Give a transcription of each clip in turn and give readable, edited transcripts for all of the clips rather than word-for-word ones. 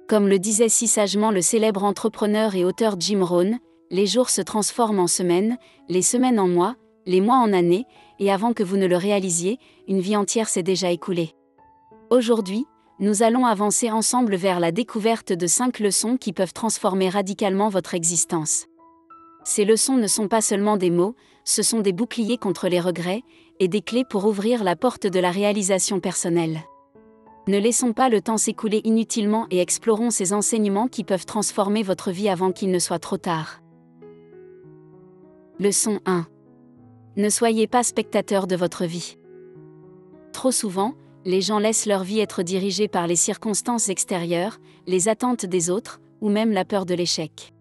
Comme le disait si sagement le célèbre entrepreneur et auteur Jim Rohn, les jours se transforment en semaines, les semaines en mois, les mois en années, et avant que vous ne le réalisiez, une vie entière s'est déjà écoulée. Aujourd'hui, nous allons avancer ensemble vers la découverte de 5 leçons qui peuvent transformer radicalement votre existence. Ces leçons ne sont pas seulement des mots, ce sont des boucliers contre les regrets, et des clés pour ouvrir la porte de la réalisation personnelle. Ne laissons pas le temps s'écouler inutilement et explorons ces enseignements qui peuvent transformer votre vie avant qu'il ne soit trop tard. Leçon 1. Ne soyez pas spectateur de votre vie. Trop souvent, les gens laissent leur vie être dirigée par les circonstances extérieures, les attentes des autres, ou même la peur de l'échec.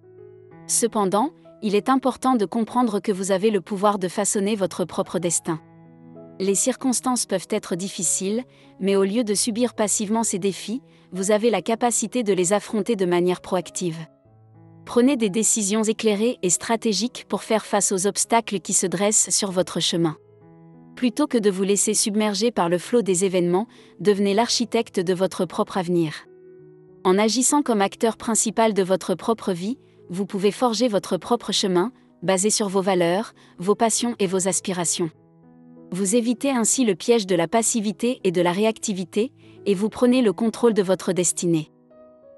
Cependant, il est important de comprendre que vous avez le pouvoir de façonner votre propre destin. Les circonstances peuvent être difficiles, mais au lieu de subir passivement ces défis, vous avez la capacité de les affronter de manière proactive. Prenez des décisions éclairées et stratégiques pour faire face aux obstacles qui se dressent sur votre chemin. Plutôt que de vous laisser submerger par le flot des événements, devenez l'architecte de votre propre avenir. En agissant comme acteur principal de votre propre vie, vous pouvez forger votre propre chemin, basé sur vos valeurs, vos passions et vos aspirations. Vous évitez ainsi le piège de la passivité et de la réactivité, et vous prenez le contrôle de votre destinée.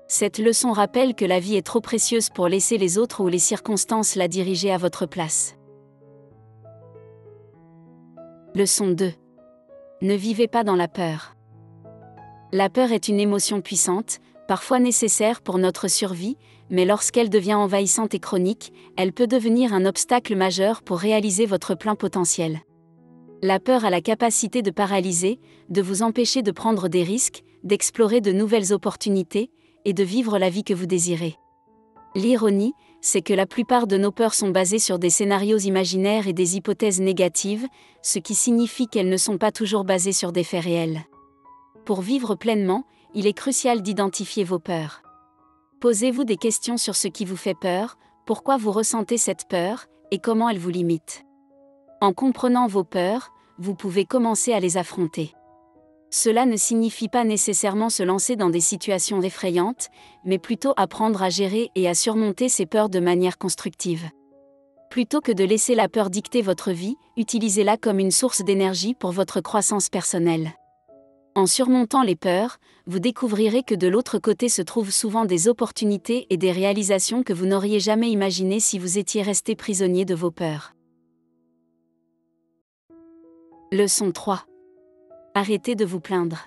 Cette leçon rappelle que la vie est trop précieuse pour laisser les autres ou les circonstances la diriger à votre place. Leçon 2. Ne vivez pas dans la peur. La peur est une émotion puissante, parfois nécessaire pour notre survie, mais lorsqu'elle devient envahissante et chronique, elle peut devenir un obstacle majeur pour réaliser votre plein potentiel. La peur a la capacité de paralyser, de vous empêcher de prendre des risques, d'explorer de nouvelles opportunités, et de vivre la vie que vous désirez. L'ironie, c'est que la plupart de nos peurs sont basées sur des scénarios imaginaires et des hypothèses négatives, ce qui signifie qu'elles ne sont pas toujours basées sur des faits réels. Pour vivre pleinement, il est crucial d'identifier vos peurs. Posez-vous des questions sur ce qui vous fait peur, pourquoi vous ressentez cette peur, et comment elle vous limite. En comprenant vos peurs, vous pouvez commencer à les affronter. Cela ne signifie pas nécessairement se lancer dans des situations effrayantes, mais plutôt apprendre à gérer et à surmonter ces peurs de manière constructive. Plutôt que de laisser la peur dicter votre vie, utilisez-la comme une source d'énergie pour votre croissance personnelle. En surmontant les peurs, vous découvrirez que de l'autre côté se trouvent souvent des opportunités et des réalisations que vous n'auriez jamais imaginées si vous étiez resté prisonnier de vos peurs. Leçon 3. Arrêtez de vous plaindre.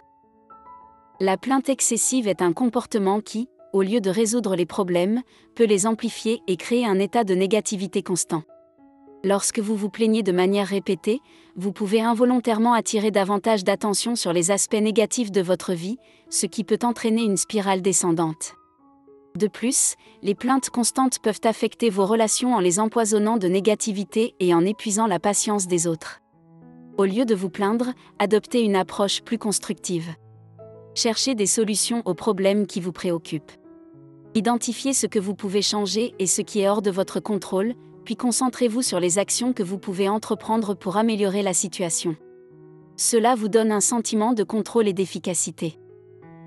La plainte excessive est un comportement qui, au lieu de résoudre les problèmes, peut les amplifier et créer un état de négativité constant. Lorsque vous vous plaignez de manière répétée, vous pouvez involontairement attirer davantage d'attention sur les aspects négatifs de votre vie, ce qui peut entraîner une spirale descendante. De plus, les plaintes constantes peuvent affecter vos relations en les empoisonnant de négativité et en épuisant la patience des autres. Au lieu de vous plaindre, adoptez une approche plus constructive. Cherchez des solutions aux problèmes qui vous préoccupent. Identifiez ce que vous pouvez changer et ce qui est hors de votre contrôle, puis concentrez-vous sur les actions que vous pouvez entreprendre pour améliorer la situation. Cela vous donne un sentiment de contrôle et d'efficacité.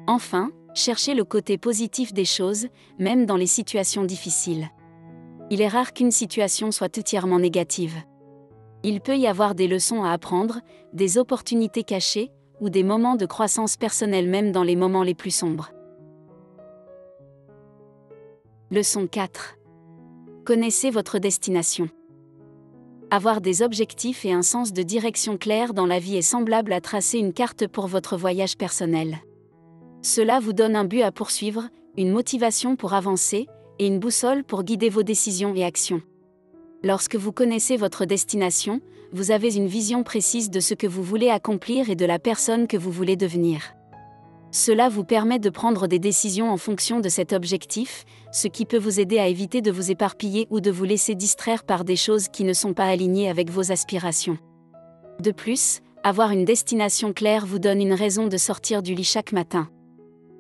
Enfin, cherchez le côté positif des choses, même dans les situations difficiles. Il est rare qu'une situation soit entièrement négative. Il peut y avoir des leçons à apprendre, des opportunités cachées, ou des moments de croissance personnelle même dans les moments les plus sombres. Leçon 4. Connaissez votre destination. Avoir des objectifs et un sens de direction clair dans la vie est semblable à tracer une carte pour votre voyage personnel. Cela vous donne un but à poursuivre, une motivation pour avancer, et une boussole pour guider vos décisions et actions. Lorsque vous connaissez votre destination, vous avez une vision précise de ce que vous voulez accomplir et de la personne que vous voulez devenir. Cela vous permet de prendre des décisions en fonction de cet objectif, ce qui peut vous aider à éviter de vous éparpiller ou de vous laisser distraire par des choses qui ne sont pas alignées avec vos aspirations. De plus, avoir une destination claire vous donne une raison de sortir du lit chaque matin.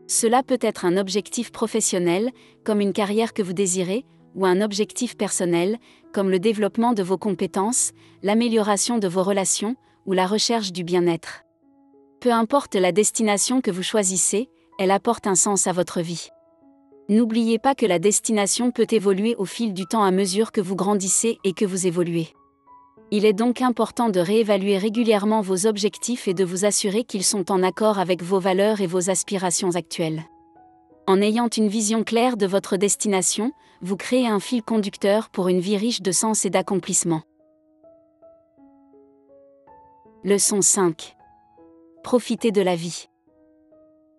Cela peut être un objectif professionnel, comme une carrière que vous désirez, ou un objectif personnel, comme le développement de vos compétences, l'amélioration de vos relations, ou la recherche du bien-être. Peu importe la destination que vous choisissez, elle apporte un sens à votre vie. N'oubliez pas que la destination peut évoluer au fil du temps à mesure que vous grandissez et que vous évoluez. Il est donc important de réévaluer régulièrement vos objectifs et de vous assurer qu'ils sont en accord avec vos valeurs et vos aspirations actuelles. En ayant une vision claire de votre destination, vous créez un fil conducteur pour une vie riche de sens et d'accomplissement. Leçon 5. Profitez de la vie.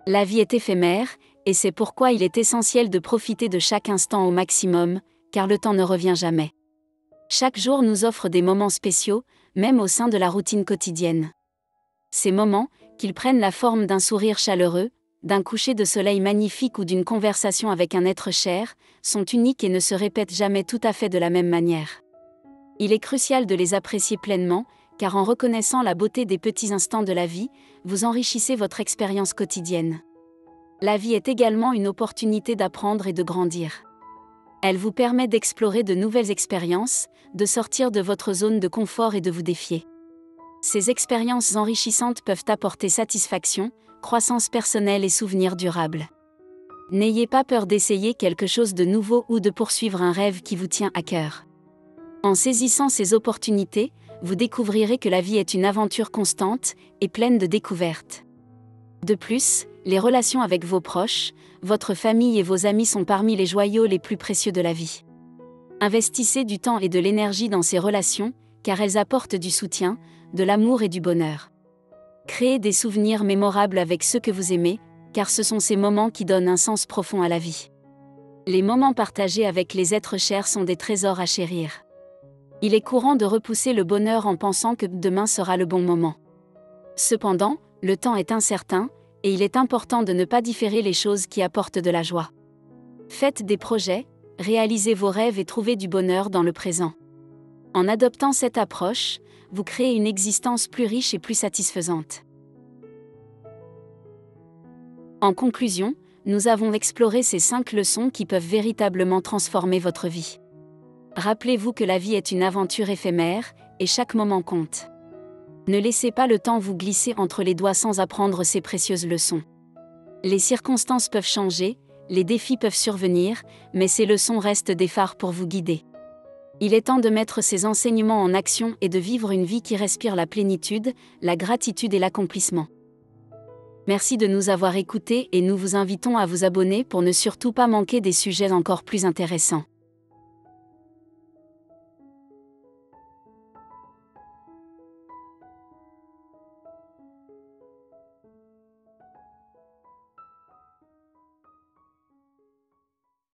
La vie est éphémère, et c'est pourquoi il est essentiel de profiter de chaque instant au maximum, car le temps ne revient jamais. Chaque jour nous offre des moments spéciaux, même au sein de la routine quotidienne. Ces moments, qu'ils prennent la forme d'un sourire chaleureux, d'un coucher de soleil magnifique ou d'une conversation avec un être cher, sont uniques et ne se répètent jamais tout à fait de la même manière. Il est crucial de les apprécier pleinement, car en reconnaissant la beauté des petits instants de la vie, vous enrichissez votre expérience quotidienne. La vie est également une opportunité d'apprendre et de grandir. Elle vous permet d'explorer de nouvelles expériences, de sortir de votre zone de confort et de vous défier. Ces expériences enrichissantes peuvent apporter satisfaction, croissance personnelle et souvenirs durables. N'ayez pas peur d'essayer quelque chose de nouveau ou de poursuivre un rêve qui vous tient à cœur. En saisissant ces opportunités, vous découvrirez que la vie est une aventure constante et pleine de découvertes. De plus, les relations avec vos proches, votre famille et vos amis sont parmi les joyaux les plus précieux de la vie. Investissez du temps et de l'énergie dans ces relations, car elles apportent du soutien, de l'amour et du bonheur. Créez des souvenirs mémorables avec ceux que vous aimez, car ce sont ces moments qui donnent un sens profond à la vie. Les moments partagés avec les êtres chers sont des trésors à chérir. Il est courant de repousser le bonheur en pensant que demain sera le bon moment. Cependant, le temps est incertain, et il est important de ne pas différer les choses qui apportent de la joie. Faites des projets, réalisez vos rêves et trouvez du bonheur dans le présent. En adoptant cette approche, vous créez une existence plus riche et plus satisfaisante. En conclusion, nous avons exploré ces 5 leçons qui peuvent véritablement transformer votre vie. Rappelez-vous que la vie est une aventure éphémère, et chaque moment compte. Ne laissez pas le temps vous glisser entre les doigts sans apprendre ces précieuses leçons. Les circonstances peuvent changer, les défis peuvent survenir, mais ces leçons restent des phares pour vous guider. Il est temps de mettre ces enseignements en action et de vivre une vie qui respire la plénitude, la gratitude et l'accomplissement. Merci de nous avoir écoutés et nous vous invitons à vous abonner pour ne surtout pas manquer des sujets encore plus intéressants.